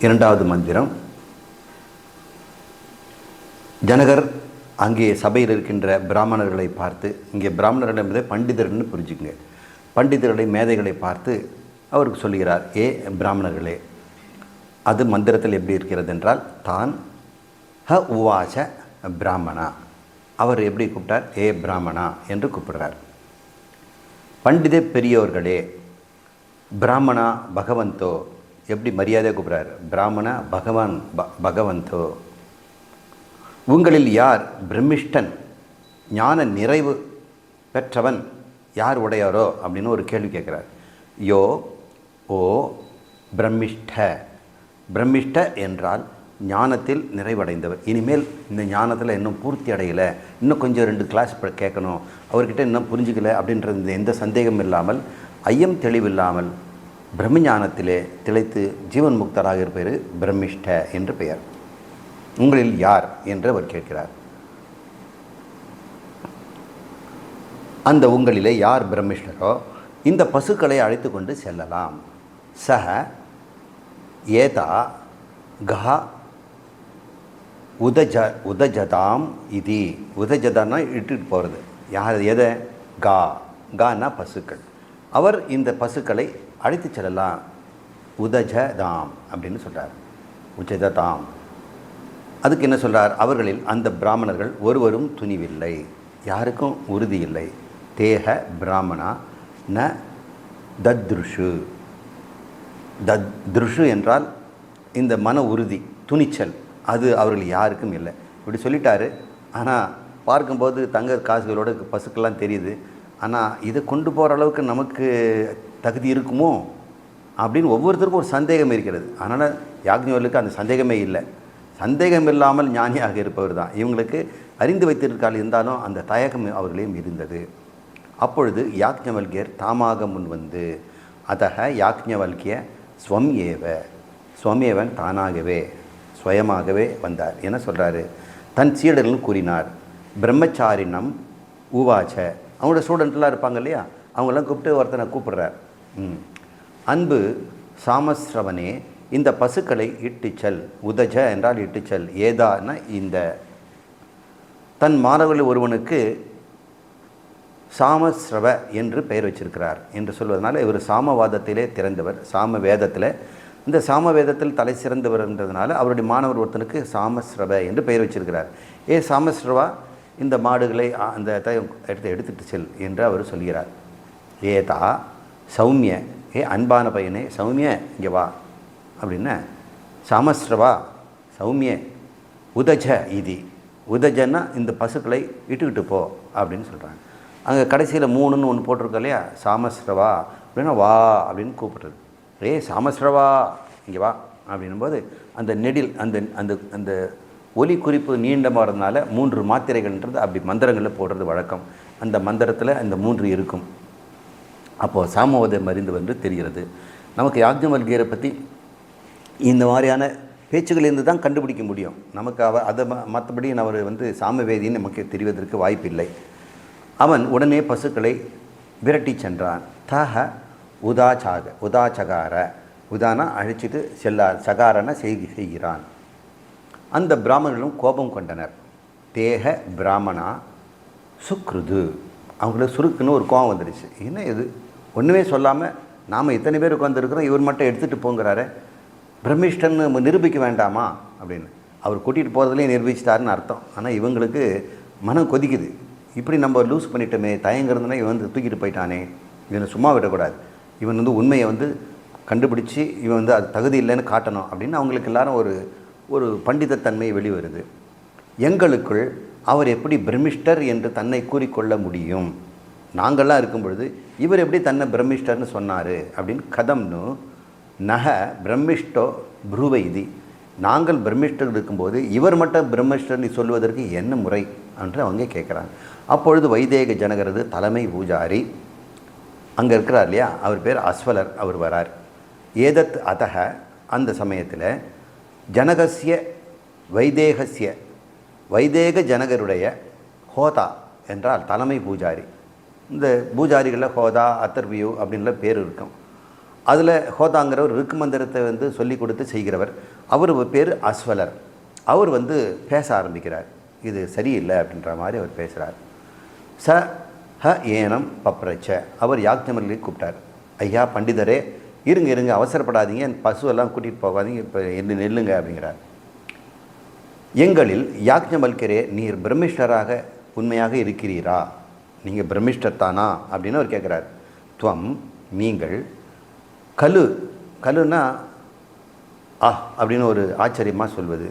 இரண்டாவது மந்திரம். ஜனகர் அங்கே சபையில் இருக்கின்ற பிராமணர்களை பார்த்து, இங்கே பிராமணர்கள் என்பதை பண்டிதர்னு புரிஞ்சுக்குங்க, பண்டிதர்களை மேதைகளை பார்த்து அவருக்கு சொல்லுகிறார், ஏ பிராமணர்களே. அது மந்திரத்தில் எப்படி இருக்கிறது என்றால், தான் ஹ உவாச பிராமணா, அவர் எப்படி கூப்பிட்டார், ஏ பிராமணா என்று கூப்பிடுறார். பண்டித பெரியோர்களே, பிராமணா பகவந்தோ, எப்படி மரியாதையாக கூப்பிட்றார், பிராமணா பகவான் பகவந்தோ. உங்களில் யார் பிரம்மிஷ்டன், ஞான நிறைவு பெற்றவன் யார் உடையாரோ அப்படின்னு ஒரு கேள்வி கேட்குறார். யோ ஓ பிரம்மிஷ்ட, பிரம்மிஷ்ட என்றால் ஞானத்தில் நிறைவடைந்தவர். இனிமேல் இந்த ஞானத்தில் இன்னும் பூர்த்தி அடையலை, இன்னும் கொஞ்சம் 2 கிளாஸ் கேட்கணும், அவர்கிட்ட இன்னும் புரிஞ்சுக்கல அப்படின்றது எந்த சந்தேகம் இல்லாமல், ஐயம் தெளிவில்லாமல் பிரம்மஞானத்திலே திளைத்து ஜீவன் முக்தராக இருப்பது பிரம்மிஷ்ட என்று பெயர். உங்களில் யார் என்று அவர் கேட்கிறார். அந்த உங்களிலே யார் பிரம்மிஷ்டரோ இந்த பசுக்களை அழைத்து கொண்டு செல்லலாம். சஹ ஏதா கஹ உதஜதாம் இது. உதஜதான்னா இட்டுட்டு போகிறது, யார் எதை, கானா பசுக்கள். அவர் இந்த பசுக்களை அழைத்து செல்லலாம். உதஜதாம் அப்படின்னு சொல்கிறார், உஜததாம். அதுக்கு என்ன சொல்கிறார், அவர்களில் அந்த பிராமணர்கள் ஒருவரும் துணிவில்லை, யாருக்கும் உறுதி இல்லை. தேக பிராமணா ந தத்ருஷு. தத்ருஷு என்றால் இந்த மன உறுதி, துணிச்சல், அது அவர்கள் யாருக்கும் இல்லை. இப்படி சொல்லிட்டாரு. ஆனால் பார்க்கும்போது தங்க காசுகளோட பசுக்கெல்லாம் தெரியுது. ஆனால் இதை கொண்டு போகிற அளவுக்கு நமக்கு தகுதி இருக்குமோ அப்படின்னு ஒவ்வொருத்தருக்கும் ஒரு சந்தேகம் இருக்கிறது. அதனால் யாக்ஞவல்க்கு அந்த சந்தேகமே இல்லை. சந்தேகம் இல்லாமல் ஞானியாக இருப்பவர் தான். இவங்களுக்கு அறிந்து வைத்திருக்கால் இருந்தாலும் அந்த தயக்கம் அவர்களையும் இருந்தது. அப்பொழுது யாக்ஞவல்கியர் தாமாக முன் வந்து, அதக யாக்ஞவல்கிய ஸ்வம் ஏவ, ஸ்வமேவன் தானாகவே சுயமாகவே வந்தார். என்ன சொல்கிறாரு, தன் சீடர்கள் கூறினார். பிரம்மச்சாரினம் ஊவாச்ச, அவங்களோட ஸ்டூடெண்ட்லாம் இருப்பாங்க இல்லையா, அவங்களாம் கூப்பிட்டு ஒருத்தனை கூப்பிடுறார். அன்பு சாமஸ்ரவனே, இந்த பசுக்களை இட்டுச்சல். உதஜ என்றால் இட்டுச்சல், ஏதான்னா இந்த. தன் மாணவர்கள் ஒருவனுக்கு சாமஸ்ரவ என்று பெயர் வச்சிருக்கிறார் என்று சொல்வதனால இவர் சாமவாதத்திலே திறந்தவர். சாம வேதத்தில், இந்த சாம வேதத்தில் தலை சிறந்தவர் என்றதுனால அவருடைய மாணவர் ஒருத்தனுக்கு சாமஸ்ரவ என்று பெயர் வச்சிருக்கிறார். ஏ சாமஸ்ரவா, இந்த மாடுகளை அந்த எடுத்துட்டு செல் என்று அவர் சொல்கிறார். ஏதா சௌமிய, ஏ அன்பான பையனே, சௌமிய இங்கே வா அப்படின்னா, சாமஸ்ரவா சௌமிய உதஜ இது. உதஜன்னா இந்த பசுக்களை இட்டுக்கிட்டு போ அப்படின்னு சொல்கிறாங்க. அங்கே கடைசியில் 3ன்னு ஒன்று போட்டிருக்கோம் இல்லையா, சாமஸ்ரவா அப்படின்னா வா அப்படின்னு கூப்பிட்றது. ஏ சாமஸ்ரவா இங்கே வா அப்படின்னும்போது அந்த நெடில் அந்த அந்த அந்த ஒலி குறிப்பு நீண்டமாக வரதுனால 3 மாத்திரைகள்ன்றது அப்படி மந்திரங்களில் போடுறது வழக்கம். அந்த மந்திரத்தில் அந்த 3 இருக்கும். அப்போது சாமவேதம் அறிந்து வந்து தெரிகிறது. நமக்கு யாக்ஞவல்கியரை பற்றி இந்த மாதிரியான பேச்சுகளிலிருந்து தான் கண்டுபிடிக்க முடியும். நமக்கு அதை மற்றபடி அவர் வந்து சாமவேதின்னு நமக்கு தெரிவதற்கு வாய்ப்பில்லை. அவன் உடனே பசுக்களை விரட்டி சென்றான். தஹ உதாச்சகார, உதானா அழிச்சிட்டு செல்லார், சகாரன செய்கிறான். அந்த பிராமணர்களும் கோபம் கொண்டனர். தேக பிராமணா சுக்ருது, அவங்களுக்கு சுருக்குன்னு ஒரு கோபம் வந்துடுச்சு. என்ன இது, ஒன்றுமே சொல்லாமல் நாம் இத்தனை பேர் உட்காந்துருக்கிறோம், இவர் மட்டும் எடுத்துகிட்டு போங்கிறாரு, பிரம்மிஷ்டன்னு நிரூபிக்க வேண்டாமா அப்படின்னு. அவர் கூட்டிகிட்டு போகிறதுலேயே நிரூபிச்சிட்டாருன்னு அர்த்தம். ஆனால் இவங்களுக்கு மனம் கொதிக்குது. இப்படி நம்ம லூஸ் பண்ணிட்டோமே, தயங்கிறதுனா இவன் வந்து தூக்கிட்டு போயிட்டானே, இவனை சும்மா விடக்கூடாது, இவன் வந்து உண்மையை வந்து கண்டுபிடிச்சி இவன் வந்து அது தகுதி இல்லைன்னு காட்டணும் அப்படின்னு அவங்களுக்கு எல்லாரும் ஒரு பண்டிதத்தன்மை வெளிவருது. எங்களுக்குள் அவர் எப்படி பிரம்மிஷ்டர் என்று தன்னை கூறிக்கொள்ள முடியும், நாங்கள்லாம் இருக்கும் பொழுது இவர் எப்படி தன்னை பிரம்மிஷ்டர்னு சொன்னார் அப்படின்னு. கதம்னு நக பிரம்மிஷ்டோ புருவைதி, நாங்கள் பிரம்மிஷ்டர் இருக்கும்போது இவர் மட்டும் பிரம்மிஷ்டர்னு சொல்வதற்கு என்ன முறை என்று அவங்க கேட்குறாங்க. அப்பொழுது வைதேக ஜனகரது தலைமை பூஜாரி அங்கே இருக்கிறார் இல்லையா, அவர் பேர் அஸ்வலர், அவர் வரார். ஏதத் அதக, அந்த சமயத்தில் ஜனகசிய வைதேகசிய, வைதேக ஜனகருடைய ஹோதா என்றால் தலைமை பூஜாரி. இந்த பூஜாரிகளில் ஹோதா அத்தர்வியூ அப்படின்ல பேர் இருக்கும். அதில் ஹோதாங்கிறவர் ரிக்கு மந்திரத்தை வந்து சொல்லி கொடுத்து செய்கிறவர். அவர் பேர் அஸ்வலர். அவர் வந்து பேச ஆரம்பிக்கிறார். இது சரியில்லை அப்படின்ற மாதிரி அவர் பேசுகிறார். ச ஹ ஏனம் பப்ரச்ச, அவர் யாக்ஞவல்கியை கூப்பிட்டார். ஐயா பண்டிதரே, இருங்க அவசரப்படாதீங்க, பசுவெல்லாம் கூட்டிகிட்டு போகாதீங்க, இப்போ என்ன நெல்லுங்க அப்படிங்கிறார். எங்களில் யாக்ஞவல்கரே, நீர் பிரம்மிஷ்டராக உண்மையாக இருக்கிறீரா? நீங்கள் பிரம்மிஷ்டர் தானா அப்படின்னு அவர் கேட்குறார். துவம், நீங்கள், கலுன்னா அப்படின்னு ஒரு ஆச்சரியமாக சொல்வது.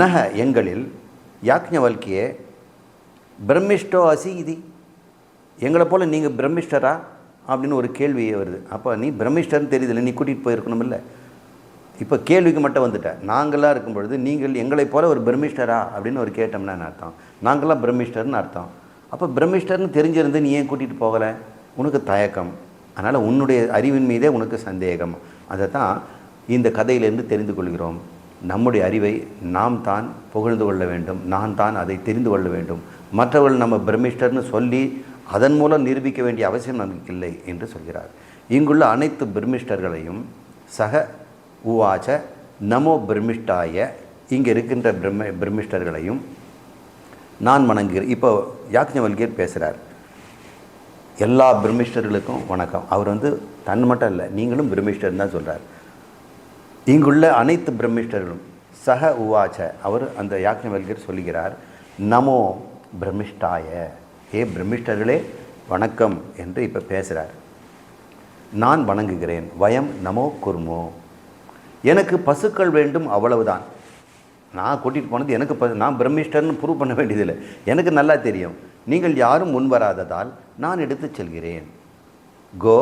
நக, எங்களில், யாக்ஞவல்கியே பிரம்மிஷ்டோ அசி இது, எங்களை போல் நீங்கள் பிரம்மிஷ்டரா அப்படின்னு ஒரு கேள்வி வருது. அப்போ நீ பிரம்மிஷ்டர்னு தெரியுதில்லை, நீ கூட்டிகிட்டு போயிருக்கணுமில்ல. இப்போ கேள்விக்கு மட்டும் வந்துட்டேன். நாங்களாக இருக்கும் பொழுது நீங்கள் எங்களை போல் ஒரு பிரம்மிஷ்டரா அப்படின்னு ஒரு கேட்டோம்னா என்ன அர்த்தம்? நாங்களாம் பிரம்மிஷ்டர்னு அர்த்தம். அப்போ பிரம்மிஷ்டர்னு தெரிஞ்சிருந்து நீ ஏன் கூட்டிகிட்டு போகலை? உனக்கு தயக்கம், அதனால் உன்னுடைய அறிவின் மீதே உனக்கு சந்தேகம். அதை தான் இந்த கதையிலேருந்து தெரிந்து கொள்கிறோம். நம்முடைய அறிவை நாம் தான் புகழ்ந்து கொள்ள வேண்டும், நான் தான் அதை தெரிந்து கொள்ள வேண்டும். மற்றவர்கள் நம்ம பிரம்மிஷ்டர்னு சொல்லி அதன் மூலம் நிரூபிக்க வேண்டிய அவசியம் நமக்கு இல்லை என்று சொல்கிறார். இங்குள்ள அனைத்து பிரம்மிஷ்டர்களையும் சக உவாச்ச நமோ பிரம்மிஷ்டாய, இங்கே இருக்கின்ற பிரம்மிஷ்டர்களையும் நான் வணங்குகிறேன். இப்போ யாக்ஞவல்கியர் பேசுகிறார். எல்லா பிரம்மிஷ்டர்களுக்கும் வணக்கம். அவர் வந்து தன் மட்டும் இல்லை, நீங்களும் பிரம்மிஷ்டர் தான் சொல்கிறார். இங்குள்ள அனைத்து பிரம்மிஷ்டர்களும் சக உவாச்ச, அவர் அந்த யாக்ஞவல்கியர் சொல்லுகிறார், நமோ பிரம்மிஷ்டாய, ஏ பிரம்மிஷ்டர்களே வணக்கம் என்று இப்போ பேசுகிறார். நான் வணங்குகிறேன். வயம் நமோ குர்மோ, எனக்கு பசுக்கள் வேண்டும், அவ்வளவுதான். நான் கூட்டிகிட்டு போனது எனக்கு நான் பிரம்மிஷ்டர்னு ப்ரூவ் பண்ண வேண்டியதில்லை, எனக்கு நல்லா தெரியும். நீங்கள் யாரும் முன்வராததால் நான் எடுத்து செல்கிறேன். கோ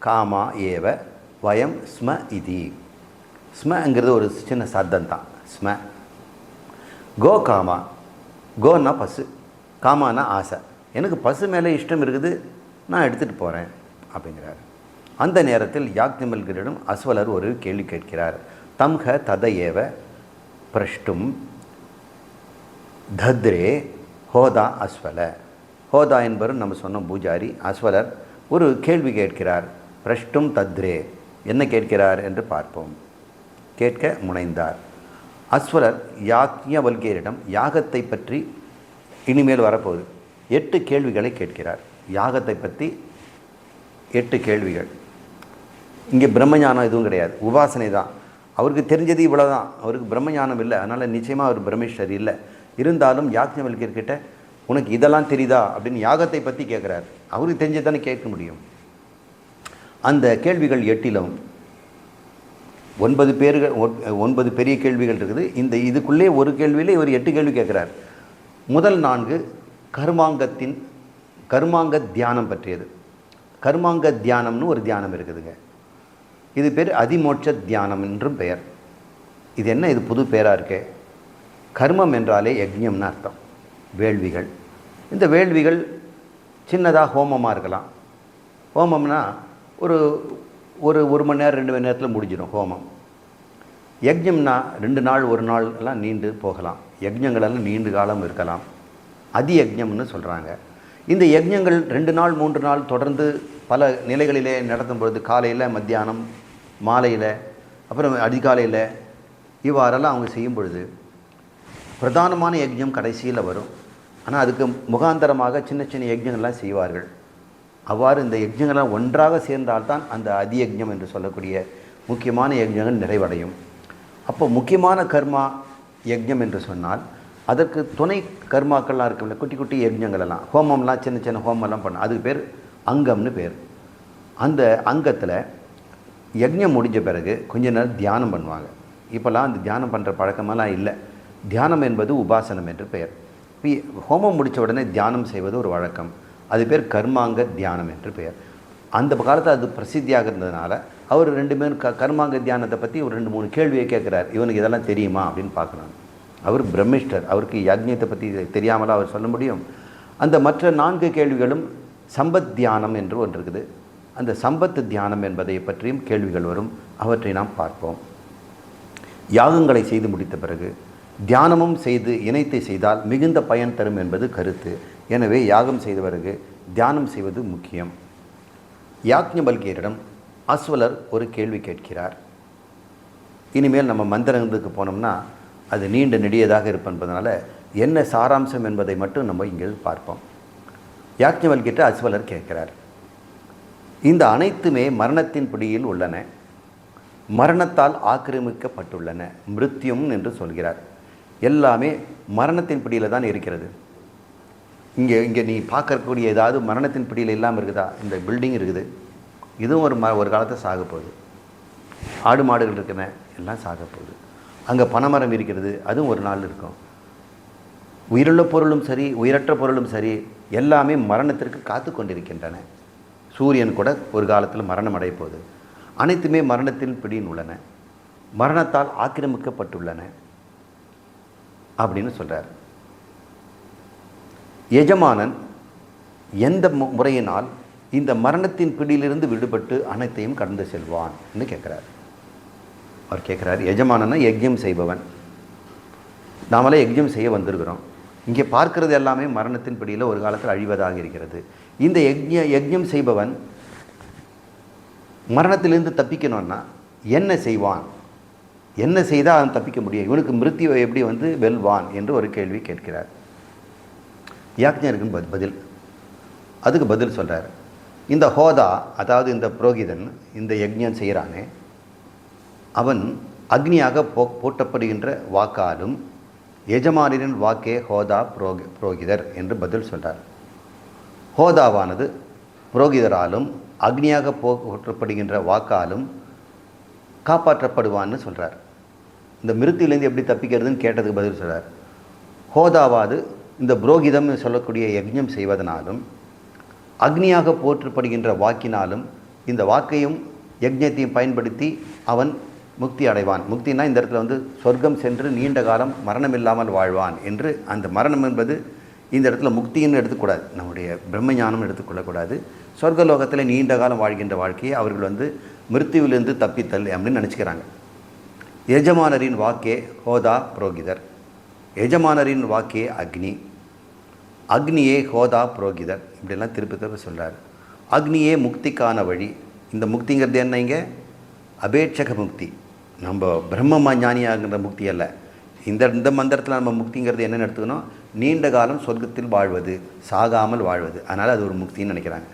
காமா ஏவ வயம் ஸ்ம இதி, ஸ்மங்கிறது ஒரு சின்ன சத்தம் தான், ஸ்ம. கோ காமா, கோன்னா பசு, காமானா ஆசை. எனக்கு பசு மேலே இஷ்டம் இருக்குது, நான் எடுத்துகிட்டு போகிறேன் அப்படிங்கிறார். அந்த நேரத்தில் யாக்ஞவல்கியரிடம் அஸ்வலர் ஒரு கேள்வி கேட்கிறார். தம்ஹ தத ஏவ பிரஷ்டும் தத்ரே ஹோதா அஸ்வல. ஹோதா என்பவர் நம்ம சொன்ன பூஜாரி. அஸ்வலர் ஒரு கேள்வி கேட்கிறார். பிரஷ்டும் தத்ரே, என்ன கேட்கிறார் என்று பார்ப்போம். கேட்க முனைந்தார். அஸ்வலர் யாக்ஞவல்கியரிடம் யாகத்தை பற்றி இனிமேல் வரப்போகுது 8 கேள்விகளை கேட்கிறார். யாகத்தை பற்றி 8 கேள்விகள். இங்கே பிரம்மஞானம் எதுவும் கிடையாது, உபாசனை தான். அவருக்கு தெரிஞ்சது இவ்வளோ தான், அவருக்கு பிரம்மஞானம் இல்லை, அதனால் நிச்சயமாக அவர் பிரம்மேஸ்வர் இல்லை. இருந்தாலும் யாக்ஞவல்கியர்கிட்ட உனக்கு இதெல்லாம் தெரியுதா அப்படின்னு யாகத்தை பற்றி கேட்குறார். அவருக்கு தெரிஞ்சது தானே கேட்க முடியும். அந்த கேள்விகள் 8லும் 9 பெரிய கேள்விகள் இருக்குது. இதுக்குள்ளே ஒரு கேள்வியில் இவர் 8 கேள்வி கேட்குறார். முதல் 4 கர்மாங்க தியானம் பற்றியது. கர்மாங்க தியானம்னு ஒரு தியானம் இருக்குதுங்க. இது பேர் அதிமோட்ச தியானம் என்றும் பெயர். இது என்ன, இது புது பேராக இருக்கே. கர்மம் என்றாலே யஜ்ஞம்னு அர்த்தம், வேள்விகள். இந்த வேள்விகள் சின்னதாக ஹோமமாக இருக்கலாம். ஹோமம்னா ஒரு மணி நேரம் 2 மணி நேரத்தில் முடிஞ்சிடும் ஹோமம். யஜ்ஞம்னா 2 நாள் 1 நாள் எல்லாம் நீண்டு போகலாம். யஜ்ஞங்களெல்லாம் நீண்டு காலம் இருக்கலாம். அதி யஜ்ஞம்னு சொல்கிறாங்க. இந்த யஜ்ஞங்கள் 2 நாள் 3 நாள் தொடர்ந்து பல நிலைகளிலே நடத்தும் பொழுது, காலையில், மத்தியானம், மாலையில், அப்புறம் அதிகாலையில், இவ்வாறெல்லாம் அவங்க செய்யும் பொழுது பிரதானமான யஜ்ஞம் கடைசியில் வரும். ஆனால் அதுக்கு முகாந்தரமாக சின்ன சின்ன யஜ்ஞங்கள்லாம் செய்வார்கள். அவ்வாறு இந்த யஜ்ஞங்கள்லாம் ஒன்றாக சேர்ந்தால்தான் அந்த அதியஜ்ஞம் என்று சொல்லக்கூடிய முக்கியமான யஜ்ஞங்கள் நிறைவடையும். அப்போ முக்கியமான கர்மா யஜ்ஞம் என்று சொன்னால் அதற்கு துணை கர்மாக்கள்லாம் இருக்குல்ல, குட்டி குட்டி யஜ்ஞங்களெல்லாம், ஹோமம்லாம் சின்ன சின்ன ஹோமெல்லாம் பண்ண, அதுக்கு பேர் அங்கம்னு பேர். அந்த அங்கத்தில் யஜ்ஞம் முடிஞ்ச பிறகு கொஞ்ச நேரம் தியானம் பண்ணுவாங்க. இப்போல்லாம் அந்த தியானம் பண்ணுற பழக்கமெல்லாம் இல்லை. தியானம் என்பது உபாசனம் என்று பெயர். ஹோமம் முடித்த உடனே தியானம் செய்வது ஒரு வழக்கம். அது பேர் கர்மாங்க தியானம் என்று பெயர். அந்த காலத்தில் அது பிரசித்தியாக இருந்ததுனால அவர் 2 பேரும் கர்மாங்க தியானத்தை பற்றி ஒரு 2-3 கேள்வியை கேட்குறார். இவனுக்கு இதெல்லாம் தெரியுமா அப்படின்னு பார்க்குறாங்க. அவர் பிரம்மிஷ்டர், அவருக்கு யஜ்ஞத்தை பற்றி தெரியாமலாம் அவர் சொல்ல முடியும். அந்த மற்ற 4 கேள்விகளும் சம்பத் தியானம் என்று ஒன்று இருக்குது. அந்த சம்பத்து தியானம் என்பதை பற்றியும் கேள்விகள் வரும். அவற்றை நாம் பார்ப்போம். யாகங்களை செய்து முடித்த பிறகு தியானமும் செய்து இணைத்து செய்தால் மிகுந்த பயன் தரும் என்பது கருத்து. எனவே யாகம் செய்த பிறகு தியானம் செய்வது முக்கியம். யாக்ஞவல்கியரிடம் அஸ்வலர் ஒரு கேள்வி கேட்கிறார். இனிமேல் நம்ம மந்திரங்களுக்கு போனோம்னா அது நீண்ட நெடியதாக இருப்பதனால என்ன சாராம்சம் என்பதை மட்டும் நம்ம இங்கே பார்ப்போம். யாக்ஞவல்கிட்ட அஸ்வலர் கேட்கிறார், இந்த அனைத்துமே மரணத்தின் பிடியில் உள்ளன, மரணத்தால் ஆக்கிரமிக்கப்பட்டுள்ளன, மிருத்யும் என்று சொல்கிறார். எல்லாமே மரணத்தின் பிடியில் தான் இருக்கிறது. இங்கே நீ பார்க்கக்கூடிய ஏதாவது மரணத்தின் பிடியில் இல்லாமல் இருக்குதா? இந்த பில்டிங் இருக்குது, இதுவும் ஒரு காலத்தை சாக போகுது. ஆடு மாடுகள் இருக்குன எல்லாம் சாக போகுது. அங்கே பனைமரம் இருக்கிறது, அதுவும் ஒரு நாள் இருக்கும். உயிருள்ள பொருளும் சரி உயிரற்ற பொருளும் சரி எல்லாமே மரணத்திற்கு காத்து கொண்டிருக்கின்றன. சூரியன் கூட ஒரு காலத்தில் மரணம் அடைய போகுது. அனைத்துமே மரணத்தின் பிடியில் உள்ளன, மரணத்தால் ஆக்கிரமிக்கப்பட்டுள்ளன அப்படின்னு சொல்கிறார். எஜமானன் எந்த முறையினால் இந்த மரணத்தின் பிடியிலிருந்து விடுபட்டு அனைத்தையும் கடந்து செல்வான் என்று கேட்குறார். அவர் கேட்குறார், எஜமானன்னா யஜ்யம் செய்பவன். நாமளே யஜ்யம் செய்ய வந்திருக்கிறோம். இங்கே பார்க்கறது எல்லாமே மரணத்தின் பிடியில் ஒரு காலத்தில் அழிவதாக இருக்கிறது. இந்த யஜ்யம் செய்பவன் மரணத்திலிருந்து தப்பிக்கணும்னா என்ன செய்வான்? என்ன செய்தால் அவன் தப்பிக்க முடியும்? இவனுக்கு மிருத்யுவை எப்படி வெல்வான் என்று ஒரு கேள்வி கேட்கிறார். யாக்ஞருக்கு பதில், அதுக்கு பதில் சொல்கிறார். இந்த ஹோதா, அதாவது இந்த புரோகிதன், இந்த யஜ்ஞம் செய்கிறானே, அவன் அக்னியாக போட்டப்படுகின்ற வாக்காலும் எஜமானின் வாக்கே ஹோதா புரோகிதர் என்று பதில் சொல்கிறார். ஹோதாவானது புரோகிதராலும் அக்னியாக போற்றப்படுகின்ற வாக்காலும் காப்பாற்றப்படுவான்னு சொல்கிறார். இந்த மிருத்திலேருந்து எப்படி தப்பிக்கிறதுன்னு கேட்டதுக்கு பதில் சொல்கிறார். ஹோதாவாது இந்த புரோகிதம் சொல்லக்கூடிய யஜ்ஞம் செய்வதனாலும் அக்னியாக போற்றப்படுகின்ற வாக்கினாலும் இந்த வாக்கையும் யஜ்ஞத்தையும் பயன்படுத்தி அவன் முக்தி அடைவான். முக்தினா இந்த இடத்துல சொர்க்கம் சென்று நீண்ட காலம் மரணம் இல்லாமல் வாழ்வான் என்று. அந்த மரணம் என்பது இந்த இடத்துல முக்தின்னு எடுத்துக்கூடாது, நம்முடைய பிரம்மஞானம் எடுத்துக்கொள்ளக்கூடாது. சொர்க்கலோகத்தில் நீண்ட காலம் வாழ்கின்ற வாழ்க்கையை அவர்கள் மிருத்யுவிலிருந்து தப்பித்தல் அப்படின்னு நினச்சிக்கிறாங்க. எஜமானரின் வாக்கே ஹோதா புரோகிதர், எஜமானரின் வாக்கே அக்னி, அக்னியே ஹோதா புரோகிதர், இப்படிலாம் திருப்பி திருப்பி சொல்கிறார். அக்னியே முக்திக்கான வழி. இந்த முக்திங்கிறது என்ன? இங்கே அபேட்சக முக்தி, நம்ம பிரம்ம ஞானியாகின்ற முக்தி அல்ல. இந்த மந்திரத்தில் நம்ம முக்திங்கிறது என்னென்னு எடுத்துக்கணும்? நீண்ட காலம் சொர்க்கத்தில் வாழ்வது, சாகாமல் வாழ்வது. அதனால் அது ஒரு முக்தின்னு நினைக்கிறாங்க.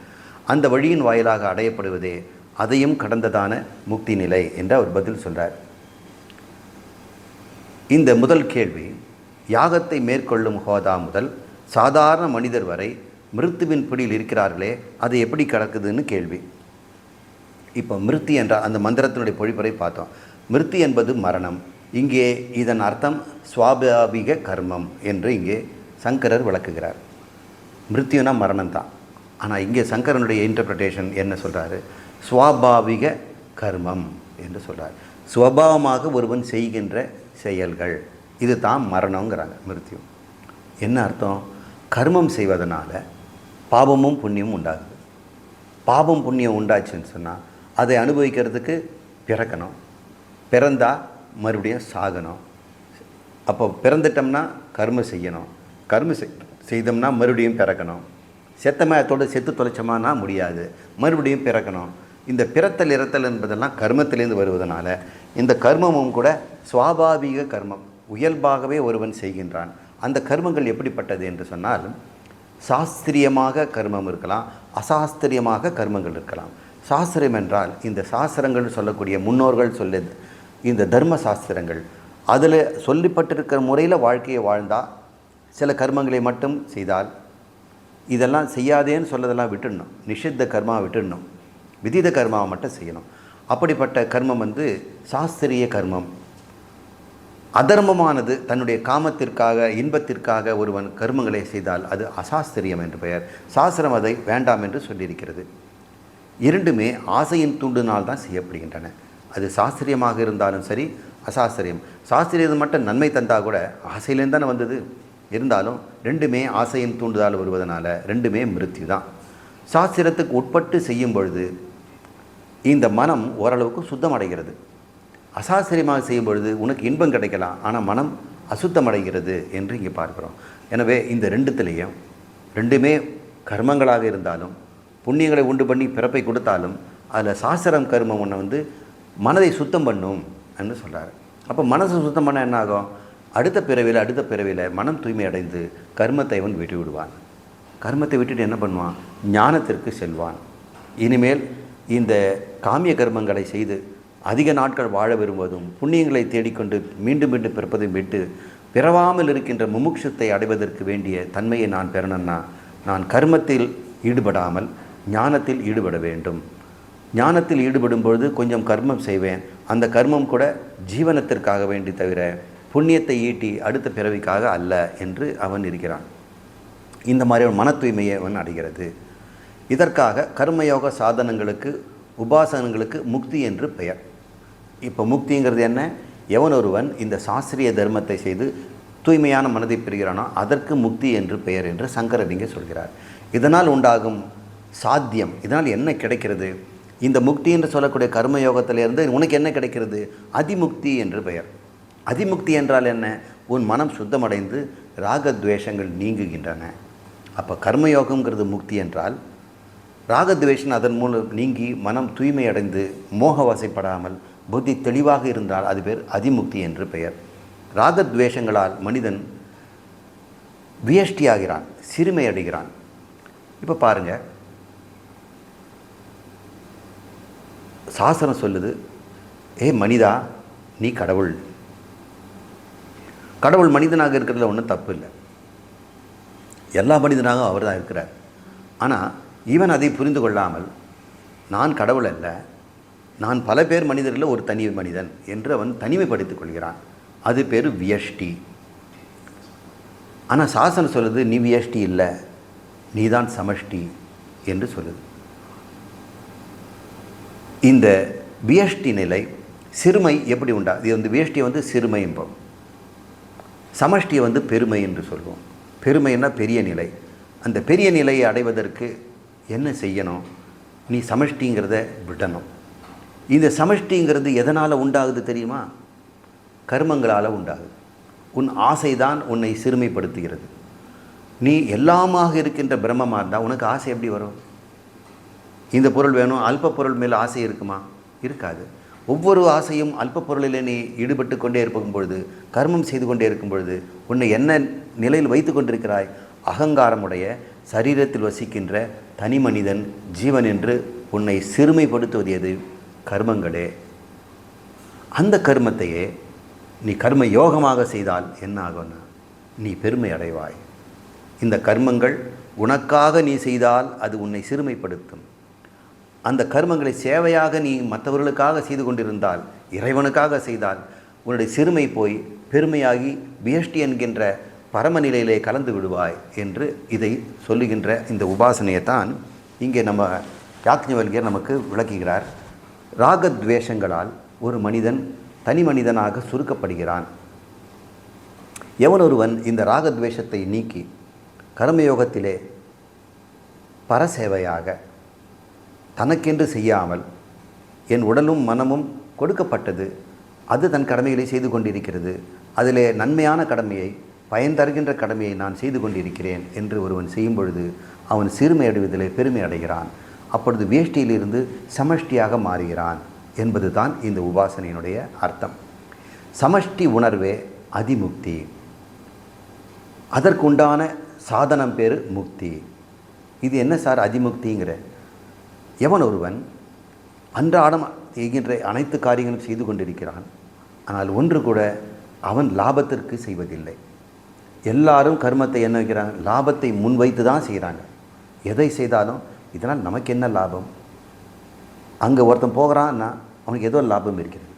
அந்த வழியின் வாயிலாக அடையப்படுவதே அதையும் கடந்ததான முக்தி நிலை என்று அவர் பதில் சொல்கிறார். இந்த முதல் கேள்வி, யாகத்தை மேற்கொள்ளும் ஹோதா முதல் சாதாரண மனிதர் வரை மிருத்துவின் பிடியில் இருக்கிறார்களே, அது எப்படி கிடக்குதுன்னு கேள்வி. இப்போ மிருத்தி என்ற அந்த மந்திரத்தினுடைய பொழிப்புரை பார்த்தோம். மிருத்தி என்பது மரணம். இங்கே இதன் அர்த்தம் சுவாபாவிக கர்மம் என்று இங்கே சங்கரர் விளக்குகிறார். மிருத்யுனா மரணம் தான். ஆனால் இங்கே சங்கரனுடைய இன்டர்பிரிட்டேஷன் என்ன சொல்கிறாரு? சுவாபாவிக கர்மம் என்று சொல்கிறார். சுவாபாவமாக ஒருவன் செய்கின்ற செயல்கள், இது தான் மரணங்கிறாங்க. மிருத்யு என்ன அர்த்தம்? கர்மம் செய்வதனால பாபமும் புண்ணியமும் உண்டாகுது. பாபம் புண்ணியம் உண்டாச்சுன்னு சொன்னால் அதை அனுபவிக்கிறதுக்கு பிறக்கணும். பிறந்தால் மறுபடியும் சாகணும். அப்போ பிறந்துட்டோம்னா கர்மம் செய்யணும். கர்மம் செய்தோம்னா மறுபடியும் பிறக்கணும். செத்தமயத்தோடு செத்து தொலைச்சோமானா முடியாது, மறுபடியும் பிறக்கணும். இந்த பிறத்தல் இறத்தல் என்பதெல்லாம் கர்மத்திலேருந்து வருவதனால இந்த கர்மமும் கூட சுவாபாவிக கர்மம், இயல்பாகவே ஒருவன் செய்கின்றான். அந்த கர்மங்கள் எப்படிப்பட்டது என்று சொன்னால், சாஸ்திரியமாக கர்மம் இருக்கலாம், அசாஸ்திரியமாக கர்மங்கள் இருக்கலாம். சாஸ்திரம் என்றால் இந்த சாஸ்திரங்கள் சொல்லக்கூடிய முன்னோர்கள் சொல்லுது, இந்த தர்ம சாஸ்திரங்கள், அதில் சொல்லப்பட்டிருக்கிற முறையில் வாழ்க்கையை வாழ்ந்தால், சில கர்மங்களை மட்டும் செய்தால், இதெல்லாம் செய்யாதேன்னு சொல்லதெல்லாம் விட்டுடணும். நிஷித்த கர்மாவை விட்டுடணும், விதித கர்மாவை மட்டும் செய்யணும். அப்படிப்பட்ட கர்மம் சாஸ்திரிய கர்மம். அதர்மமானது தன்னுடைய காமத்திற்காக இன்பத்திற்காக ஒருவன் கர்மங்களை செய்தால் அது அசாஸ்திரியம் என்று பெயர். சாஸ்திரம் அதை வேண்டாம் என்று சொல்லியிருக்கிறது. இரண்டுமே ஆசையின் தூண்டினால் தான் செய்யப்படுகின்றன. அது சாஸ்திரியமாக இருந்தாலும் சரி, அசாஸ்திரியம். சாஸ்திரியம் மட்டும் நன்மை தந்தால் கூட ஆசையிலேருந்து தானே வந்தது. இருந்தாலும் ரெண்டுமே ஆசையின் தூண்டுதல் வருவதனால ரெண்டுமே மிருத்யு தான். சாஸ்திரத்துக்கு உட்பட்டு செய்யும் பொழுது இந்த மனம் ஓரளவுக்கு சுத்தமடைகிறது. அசாஸ்திரியமாக செய்யும் பொழுது உனக்கு இன்பம் கிடைக்கலாம், ஆனால் மனம் அசுத்தமடைகிறது என்று இங்கே பார்க்குறோம். எனவே இந்த ரெண்டுமே கர்மங்களாக இருந்தாலும் புண்ணியங்களை உண்டு பண்ணி பிறப்பை கொடுத்தாலும் அதில் சாஸ்திரம் கர்மம் ஒன்று வந்து மனதை சுத்தம் பண்ணும் என்று சொல்கிறார். அப்போ மனசை சுத்தம் பண்ண என்ன ஆகும்? அடுத்த பிறவியில் மனம் தூய்மை அடைந்து கர்மத்தை அவன் விட்டு விடுவான். கர்மத்தை விட்டுட்டு என்ன பண்ணுவான்? ஞானத்திற்கு செல்வான். இனிமேல் இந்த காமிய கர்மங்களை செய்து அதிக நாட்கள் வாழ விரும்புவதும் புண்ணியங்களை தேடிக்கொண்டு மீண்டும் மீண்டும் பிறப்பதையும் விட்டு பிறவாமல் இருக்கின்ற முமுட்சத்தை அடைவதற்கு வேண்டிய தன்மையை நான் பெறணும்னா நான் கர்மத்தில் ஈடுபடாமல் ஞானத்தில் ஈடுபட வேண்டும். ஞானத்தில் ஈடுபடும் பொழுது கொஞ்சம் கர்மம் செய்வேன். அந்த கர்மம் கூட ஜீவனத்திற்காக வேண்டி தவிர புண்ணியத்தை ஈட்டி அடுத்த பிறவிக்காக அல்ல என்று அவன் இருக்கிறான். இந்த மாதிரி மன தூய்மையை அவன் அடைகிறது. இதற்காக கர்மயோக சாதனங்களுக்கு உபாசனங்களுக்கு முக்தி என்று பெயர். இப்போ முக்திங்கிறது என்ன? எவன் ஒருவன் இந்த சாஸ்திரிய தர்மத்தை செய்து தூய்மையான மனதை பெறுகிறானோ அதற்கு முக்தி என்று பெயர் என்று சங்கரர் இங்கே சொல்கிறார். இதனால் உண்டாகும் சாத்தியம், இதனால் என்ன கிடைக்கிறது? இந்த முக்தி என்று சொல்லக்கூடிய கர்மயோகத்திலிருந்து உனக்கு என்ன கிடைக்கிறது? அதிமுக்தி என்று பெயர். அதிமுக்தி என்றால் என்ன? உன் மனம் சுத்தமடைந்து ராகத்வேஷங்கள் நீங்குகின்றன. அப்போ கர்மயோகங்கிறது முக்தி என்றால் ராகத்வேஷம் அதன் மூலம் நீங்கி மனம் தூய்மை அடைந்து மோகவசைப்படாமல் புத்தி தெளிவாக இருந்தால் அது பேர் அதிமுக்தி என்று பெயர். ராகத்வேஷங்களால் மனிதன் வியஷ்டியாகிறான், சிறுமை அடைகிறான். இப்போ பாருங்கள், சாஸ்திரம் சொல்லுது, ஏ மனிதா நீ கடவுள். கடவுள் மனிதனாக இருக்கிறதுல ஒன்றும் தப்பு இல்லை. எல்லா மனிதனாகவும் அவர் தான் இருக்கிறார். ஆனால் இவன் அதை புரிந்து கொள்ளாமல் நான் கடவுள் அல்ல, நான் பல பேர் மனிதர்களில் ஒரு தனி மனிதன் என்று அவன் தனிமைப்படுத்திக் கொள்கிறான். அது பேர் வியஷ்டி. ஆனால் சாஸ்திரம் சொல்லுது நீ வியஷ்டி இல்லை, நீதான் சமஷ்டி என்று சொல்லுது. இந்த வியஷ்டி நிலை சிறுமை எப்படி உண்டா? இது வந்து வியஷ்டியை வந்து சிறுமை என்போம், சமஷ்டியை வந்து பெருமை என்று சொல்வோம். பெருமைன்னா பெரிய நிலை. அந்த பெரிய நிலையை அடைவதற்கு என்ன செய்யணும்? நீ சமஷ்டிங்கிறத விடணும். இந்த சமஷ்டிங்கிறது எதனால் உண்டாகுது தெரியுமா? கர்மங்களால் உண்டாகுது. உன் ஆசைதான் உன்னை சிறுமைப்படுத்துகிறது. நீ எல்லாமாக இருக்கின்ற பிரம்மமாக இருந்தால் உனக்கு ஆசை எப்படி வரும்? இந்த பொருள் வேணும், அல்ப பொருள் மேலே ஆசை இருக்குமா? இருக்காது. ஒவ்வொரு ஆசையும் அல்ப பொருளில் நீ ஈடுபட்டு கொண்டே இருக்கும் பொழுது, கர்மம் செய்து கொண்டே இருக்கும் பொழுது உன்னை என்ன நிலையில் வைத்து கொண்டிருக்கிறாய்? அகங்காரமுடைய சரீரத்தில் வசிக்கின்ற தனி மனிதன் ஜீவன் என்று உன்னை சிறுமைப்படுத்துவது எது? கர்மங்களே. அந்த கர்மத்தையே நீ கர்ம யோகமாக செய்தால் என்ன ஆகும்னா நீ பெருமை அடைவாய். இந்த கர்மங்கள் உனக்காக நீ செய்தால் அது உன்னை சிறுமைப்படுத்தும். அந்த கர்மங்களை சேவையாக நீ மற்றவர்களுக்காக செய்து கொண்டிருந்தால், இறைவனுக்காக செய்தால் உன்னுடைய சிறுமை போய் பெருமையாகி வியஷ்டி என்கின்ற பரமநிலையிலே கலந்து விடுவாய் என்று இதை சொல்லுகின்ற இந்த உபாசனையைத்தான் இங்கே நம்ம யாக்ஞவல்கியர் நமக்கு விளக்குகிறார். ராகத்வேஷங்களால் ஒரு மனிதன் தனி மனிதனாக சுருக்கப்படுகிறான். எவனொருவன் இந்த ராகத்வேஷத்தை நீக்கி கர்மயோகத்திலே பரசேவையாக தனக்கென்று செய்யாமல் என் உடலும் மனமும் கொடுக்கப்பட்டது, அது தன் கடமைகளை செய்து கொண்டிருக்கிறது, அதிலே நன்மையான கடமையை பயன் தருகின்ற கடமையை நான் செய்து கொண்டிருக்கிறேன் என்று ஒருவன் செய்யும் பொழுது அவன் சிறுமை அடைவதிலே பெருமை அடைகிறான். அப்பொழுது வேஷ்டியிலிருந்து சமஷ்டியாக மாறுகிறான் என்பது தான் இந்த உபாசனையினுடைய அர்த்தம். சமஷ்டி உணர்வே அதிமுக்தி. அதற்குண்டான சாதனம் பேர் முக்தி. இது என்ன சார் அதிமுக்திங்கிற? எவன் ஒருவன் அன்றாடம் செய்கின்ற அனைத்து காரியங்களும் செய்து கொண்டிருக்கிறான், ஆனால் ஒன்று கூட அவன் லாபத்திற்கு செய்வதில்லை. எல்லாரும் கர்மத்தை என்ன வைக்கிறாங்க? லாபத்தை முன்வைத்து தான் செய்கிறாங்க. எதை செய்தாலும் இதனால் நமக்கு என்ன லாபம்? அங்கே ஒருத்தன் போகிறான்னா அவனுக்கு ஏதோ லாபம் இருக்கிறது,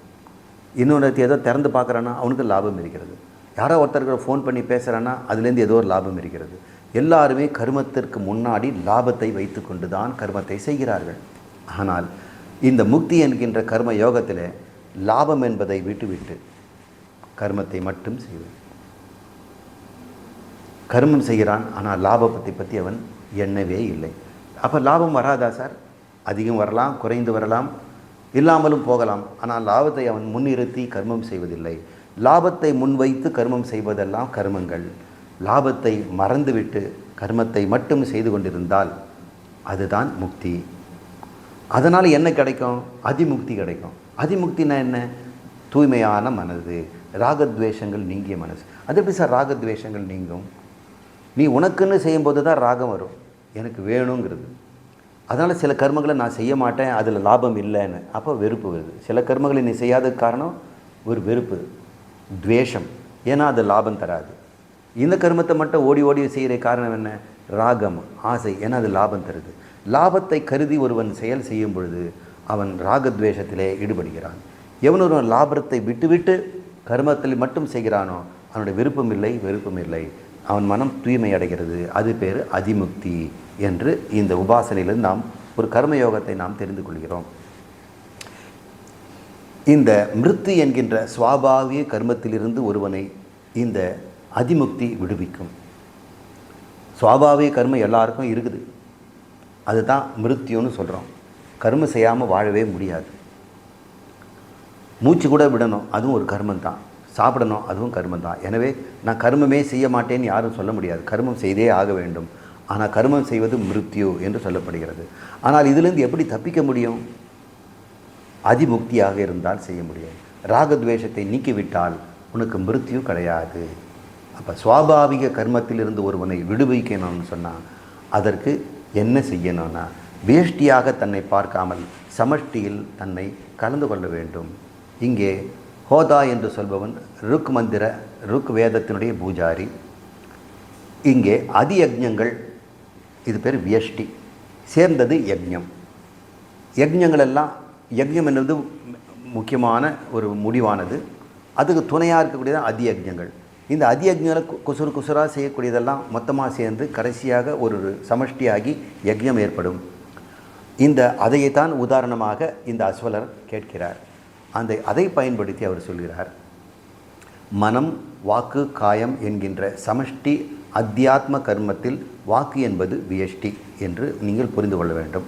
இன்னொன்று ஏதோ திறந்து பார்க்குறான்னா அவனுக்கு லாபம் இருக்கிறது, யாரோ ஒருத்தருக்கு ஃபோன் பண்ணி பேசுகிறான்னா அதுலேருந்து ஏதோ ஒரு லாபம் இருக்கிறது. எல்லாருமே கர்மத்திற்கு முன்னாடி லாபத்தை வைத்து கொண்டு தான் கர்மத்தை செய்கிறார்கள். ஆனால் இந்த முக்தி என்கின்ற கர்ம யோகத்தில் லாபம் என்பதை விட்டுவிட்டு கர்மத்தை மட்டும் செய்வது. கர்மம் செய்கிறான், ஆனால் லாபத்தை பற்றி அவன் எண்ணவே இல்லை. அப்போ லாபம் வராதா சார்? அதிகம் வரலாம், குறைந்து வரலாம், இல்லாமலும் போகலாம். ஆனால் லாபத்தை அவன் முன்னிறுத்தி கர்மம் செய்வதில்லை. லாபத்தை முன்வைத்து கர்மம் செய்வதெல்லாம் கர்மங்கள். லாபத்தை மறந்துவிட்டு கர்மத்தை மட்டும் செய்து கொண்டிருந்தால் அதுதான் முக்தி. அதனால் என்ன கிடைக்கும்? அதிமுக்தி கிடைக்கும். அதிமுக்தினா என்ன? தூய்மையான மனது, ராகத்வேஷங்கள் நீங்கிய மனசு. அது எப்படி சார் ராகத்வேஷங்கள் நீங்கும்? நீ உனக்குன்னு செய்யும்போது தான் ராகம் வரும், எனக்கு வேணுங்கிறது. அதனால் சில கர்மங்களை நான் செய்ய மாட்டேன், அதில் லாபம் இல்லைன்னு, அப்போ வெறுப்பு வருது. சில கர்மங்களை நீ செய்யாததுக்கு காரணம் ஒரு வெறுப்பு, துவேஷம், ஏன்னா அது லாபம் தராது. இந்த கர்மத்தை மட்டும் ஓடி ஓடி செய்கிற காரணம் என்ன? ராகம், ஆசை, ஏன்னா அது லாபம் தருது. லாபத்தை கருதி ஒருவன் செயல் செய்யும் பொழுது அவன் ராகத்வேஷத்திலே ஈடுபடுகிறான். எவனொருவன் லாபத்தை விட்டுவிட்டு கர்மத்தில் மட்டும் செய்கிறானோ அவனுடைய விருப்பம் இல்லை, வெறுப்பும் இல்லை, அவன் மனம் தூய்மை அடைகிறது. அது பேர் அதிமுக்தி என்று இந்த உபாசனையிலிருந்து நாம் ஒரு கர்மயோகத்தை நாம் தெரிந்து கொள்கிறோம். இந்த மிருத்து என்கின்ற சுவாபாவிக கர்மத்திலிருந்து ஒருவனை இந்த அதிமுக்தி விடுவிக்கும். சுவாபாவிக கர்மம் எல்லாருக்கும் இருக்குது, அதுதான் மிருத்யுன்னு சொல்கிறோம். கர்மம் செய்யாமல் வாழவே முடியாது. மூச்சு கூட விடணும், அதுவும் ஒரு கர்மம் தான். சாப்பிடணும், அதுவும் கர்மம் தான். எனவே நான் கர்மமே செய்ய மாட்டேன்னு யாரும் சொல்ல முடியாது. கர்மம் செய்தே ஆக வேண்டும். ஆனால் கர்மம் செய்வது மிருத்யு என்று சொல்லப்படுகிறது. ஆனால் இதிலிருந்து எப்படி தப்பிக்க முடியும்? அதிமுக்தியாக இருந்தால் செய்ய முடியும். ராகத்வேஷத்தை நீக்கிவிட்டால் உனக்கு மிருத்யு கிடையாது. அப்போ சுவாபாவிக கர்மத்திலிருந்து ஒருவனை விடுவிக்கணும்னு சொன்னால் அதற்கு என்ன செய்யணும்னா, வேஷ்டியாக தன்னை பார்க்காமல் சமஷ்டியில் தன்னை கலந்து கொள்ள வேண்டும். இங்கே ஹோதா என்று சொல்பவன் ருக் வேதத்தினுடைய பூஜாரி. இங்கே அதியஜ்ஞங்கள், இது பேர் வியஷ்டி, சேர்ந்தது யஜ்ஞம். யஜ்ஞங்கள் எல்லாம், யஜ்ஞம் என்பது முக்கியமான ஒரு முடிவானது, அதுக்கு துணையாக இருக்கக்கூடியதான் அதியஜ்ஞங்கள். இந்த அதியஜ்ஞங்களை குசுராக செய்யக்கூடியதெல்லாம் மொத்தமாக சேர்ந்து கடைசியாக ஒரு சமஷ்டியாகி யஜ்ஞம் ஏற்படும். அதைத்தான் உதாரணமாக இந்த அஸ்வலர் கேட்கிறார். அதை பயன்படுத்தி அவர் சொல்கிறார், மனம், வாக்கு, காயம் என்கின்ற சமஷ்டி அத்தியாத்ம கர்மத்தில் வாக்கு என்பது வியஷ்டி என்று நீங்கள் புரிந்து கொள்ள வேண்டும்.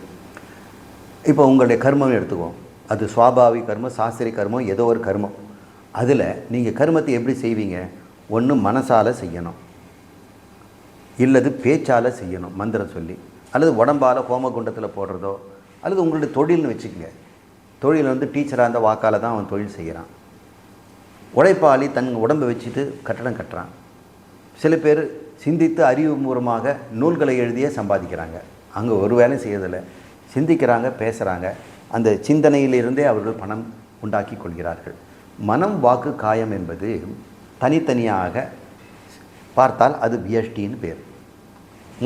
இப்போ உங்களுடைய கர்மம் எடுத்துக்குவோம், அது சுவாபாவிக கர்மம், சாஸ்திரிய கர்மம், ஏதோ ஒரு கர்மம். அதில் நீங்கள் கர்மத்தை எப்படி செய்வீங்க? ஒன்று மனசால் செய்யணும், இல்லது பேச்சால் செய்யணும் மந்திரம் சொல்லி, அல்லது உடம்பால் ஹோமகுண்டத்தில் போடுறதோ, அல்லது உங்களுடைய தொழில்னு வச்சுக்கோங்க. தொழில் டீச்சராக இருந்தால் வாக்கால் தான் அவன் தொழில் செய்கிறான். உழைப்பாளி தன் உடம்பை வச்சுட்டு கட்டடம் கட்டுறான். சில பேர் சிந்தித்து அறிவுபூர்வமாக நூல்களை எழுதியே சம்பாதிக்கிறாங்க. அங்கே ஒரு வேலையும் செய்யறதில்லை, சிந்திக்கிறாங்க, பேசுகிறாங்க. அந்த சிந்தனையிலிருந்தே அவர்கள் பணம் உண்டாக்கி கொள்கிறார்கள். மனம், வாக்கு, காயம் என்பது தனித்தனியாக பார்த்தால் அது வியஷ்டின்னு பேர்.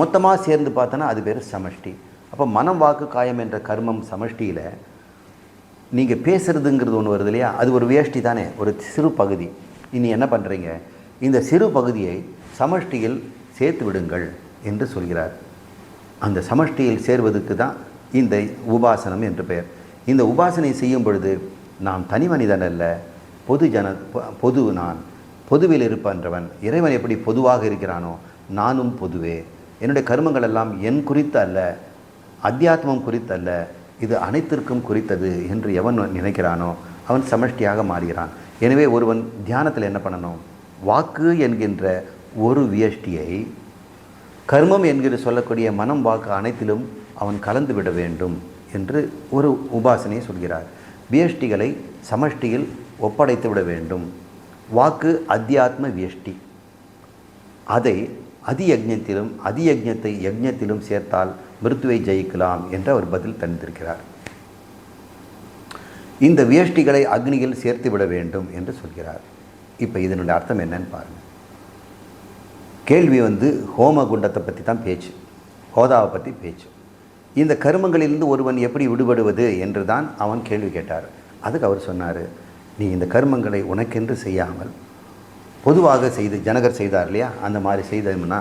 மொத்தமாக சேர்ந்து பார்த்தோன்னா அது பேர் சமஷ்டி. அப்போ மனம், வாக்கு, காயம் என்ற கர்மம் சமஷ்டியில் நீங்கள் பேசுகிறதுங்கிறது ஒன்று வருது இல்லையா, அது ஒரு வியஷ்டி தானே, ஒரு சிறு பகுதி. இனி என்ன பண்ணுறீங்க? இந்த சிறு பகுதியை சமஷ்டியில் சேர்த்து விடுங்கள் என்று சொல்கிறார். அந்த சமஷ்டியில் சேர்வதற்கு தான் இந்த உபாசனம் என்று பெயர். இந்த உபாசனை செய்யும் பொழுது நாம் தனி மனிதன் அல்ல, பொது நான், பொதுவில் இருப்பன்றவன். இறைவன் எப்படி பொதுவாக இருக்கிறானோ நானும் பொதுவே. என்னுடைய கர்மங்கள் எல்லாம் என் குறித்து அல்ல, அத்தியாத்மம் குறித்தல்ல, இது அனைத்திற்கும் குறித்தது என்று எவன் நினைக்கிறானோ அவன் சமஷ்டியாக மாறுகிறான். எனவே ஒருவன் தியானத்தில் என்ன பண்ணணும்? வாக்கு என்கின்ற ஒரு வியஷ்டியை கர்மம் என்கிற சொல்லக்கூடிய மனம், வாக்கு அனைத்திலும் அவன் கலந்து விட வேண்டும் என்று ஒரு உபாசனையை சொல்கிறார். வியஷ்டிகளை சமஷ்டியில் ஒப்படைத்து விட வேண்டும். வாக்கு அத்தியாத்ம வியஷ்டி, அதை அதியஜ்ஞத்தை யஜ்ஞத்திலும் சேர்த்தால் மிருத்துவை ஜெயிக்கலாம் என்று அவர் பதில் தந்திருக்கிறார். இந்த வியஷ்டிகளை அக்னியில் சேர்த்து விட வேண்டும் என்று சொல்கிறார். இப்போ இதனுடைய அர்த்தம் என்னன்னு பாருங்கள். கேள்வி ஹோமகுண்டத்தை பற்றி தான் பேச்சு, ஹோதாவை பற்றி பேச்சு. இந்த கர்மங்களிலிருந்து ஒருவன் எப்படி விடுபடுவது என்று தான் அவன் கேள்வி கேட்டார். அதுக்கு அவர் சொன்னார், நீ இந்த கர்மங்களை உனக்கென்று செய்யாமல் பொதுவாக செய்து, ஜனகர் செய்தார் இல்லையா, அந்த மாதிரி செய்தோம்னா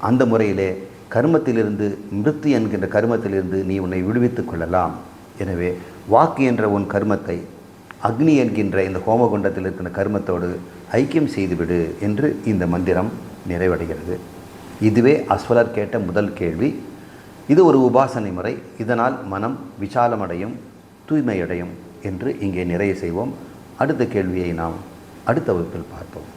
அந்த முறையிலே கர்மத்திலிருந்து, மிருத்து என்கின்ற கர்மத்திலிருந்து நீ உன்னை விடுவித்து கொள்ளலாம். எனவே வாக்கு என்ற உன் கர்மத்தை அக்னி என்கின்ற இந்த ஹோமகுண்டத்தில் இருக்கின்ற கர்மத்தோடு ஐக்கியம் செய்துவிடு என்று இந்த மந்திரம் நிறைவடைகிறது. இதுவே அஸ்வலர் கேட்ட முதல் கேள்வி. இது ஒரு உபாசனை முறை. இதனால் மனம் விசாலமடையும், தூய்மையடையும் என்று இங்கே நிறைய செய்வோம். அடுத்த கேள்வியை நாம் அடுத்த வகுப்பில் பார்ப்போம்.